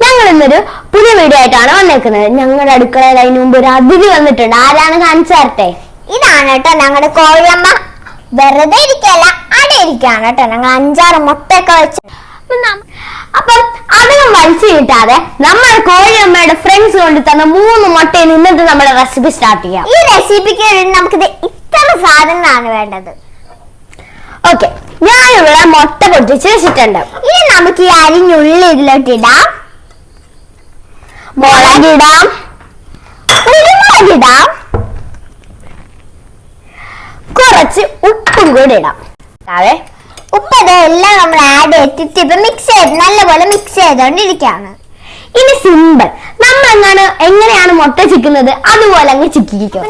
ഞങ്ങൾ ഇന്നൊരു പുതിയ വീഡിയോ ആയിട്ടാണ് വന്നേക്കുന്നത്. ഞങ്ങളുടെ അടുക്കളയിൽ അതിന് മുമ്പ് ഒരു അതിഥി വന്നിട്ടുണ്ട്. ആരാണ് കാണിച്ചാർട്ടെ? ഇതാണ് കേട്ടോ ഞങ്ങളുടെ കോഴിയമ്മ. വെറുതെ ഇരിക്കല്ല, അവിടെ ഇരിക്കാണ് കേട്ടോ. ഞങ്ങൾ 5-6 മുട്ടയൊക്കെ വെച്ച്. അപ്പം അധികം വലിച്ചു കിട്ടാതെ നമ്മുടെ കോഴിയമ്മയുടെ ഫ്രണ്ട്സ് കൊണ്ട് തന്ന 3 മുട്ടയിൽ ഇന്നത്തെ നമ്മുടെ റെസിപ്പി സ്റ്റാർട്ട് ചെയ്യാം. ഈ റെസിപ്പിക്ക് നമുക്കിത് ഇത്ര സാധനങ്ങളാണ് വേണ്ടത്. ഓക്കെ, ഞാനിവിടെ മുട്ട പൊട്ടിച്ച് വെച്ചിട്ടുണ്ട്. ഇനി നമുക്ക് ഈ അരിഞ്ഞുള്ളി ഇതിലോട്ടിടാം, മുളകിടാം, കുരുമുളകിടാം, കുറച്ച് ഉപ്പും കൂടി ഇടാം. ഉപ്പ് ഇതെല്ലാം നമ്മൾ ആഡ് ചെയ്തിട്ട് ഇപ്പൊ മിക്സ് ചെയ്ത് നല്ലപോലെ മിക്സ് ചെയ്തോണ്ടിരിക്കാണ്. ഇനി സിമ്പിൾ, നമ്മൾ എങ്ങനെയാണ് മുട്ട ചിക്കുന്നത് അതുപോലെ അങ്ങ് ചിക്കിക്കും.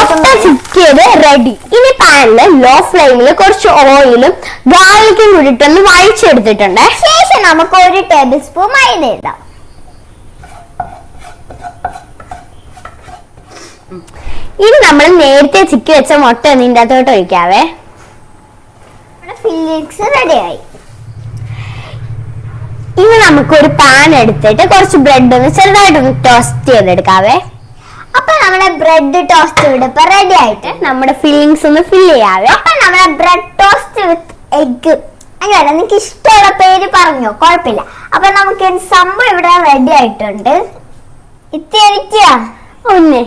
മുട്ട ചിക്കിയത് റെഡി. ഇനി പാനില് ലോ ഫ്ലെയിമില് കുറച്ച് ഓയിലും ഗാർലിക്കും കൂടിയിട്ടൊന്ന് വഴിച്ചെടുത്തിട്ടുണ്ട്. ശേഷം നമുക്ക് 1 ടേബിൾ സ്പൂൺ മൈദ ഇടാം. ഇനി നമ്മൾ നേരത്തെ ചിക്കി വെച്ച മുട്ട ഇതിൻ്റെ അകത്തോട്ട് ഒഴിക്കാവേ. ഫില്ലിങ്സ് റെഡിയായി. ഇനി നമുക്കൊരു പാൻ എടുത്തിട്ട് കുറച്ച് ബ്രെഡ് ഒന്ന് ചെറുതായിട്ടൊന്ന് ടോസ്റ്റ് ചെയ്തെടുക്കാവേ. അപ്പൊ നമ്മുടെ ബ്രെഡ് ടോസ്റ്റ് ഇവിടെ ഇപ്പൊ റെഡി ആയിട്ട് നമ്മുടെ ഫില്ലിങ്സ് ഒന്ന് ഫില്ല് ചെയ്യാവേ. അപ്പൊ നമ്മുടെ ബ്രെഡ് ടോസ്റ്റ് വിത്ത് എഗ്, അങ്ങനെ നിങ്ങൾക്ക് ഇഷ്ടമുള്ള പേര് പറഞ്ഞോ, കുഴപ്പമില്ല. അപ്പൊ നമുക്ക് സംഭവം ഇവിടെ റെഡി ആയിട്ടുണ്ട്. ഇത്തിരിക്കുക ഒന്നേ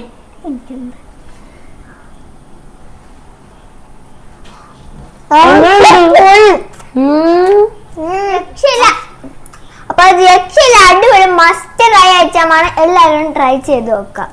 രക്ഷയില്ല. അപ്പൊ അത് രക്ഷയില്ല, അടിപൊളി മസ്റ്റ് ട്രൈ ഐറ്റമാണ്. എല്ലാവരും ട്രൈ ചെയ്ത് നോക്കാം.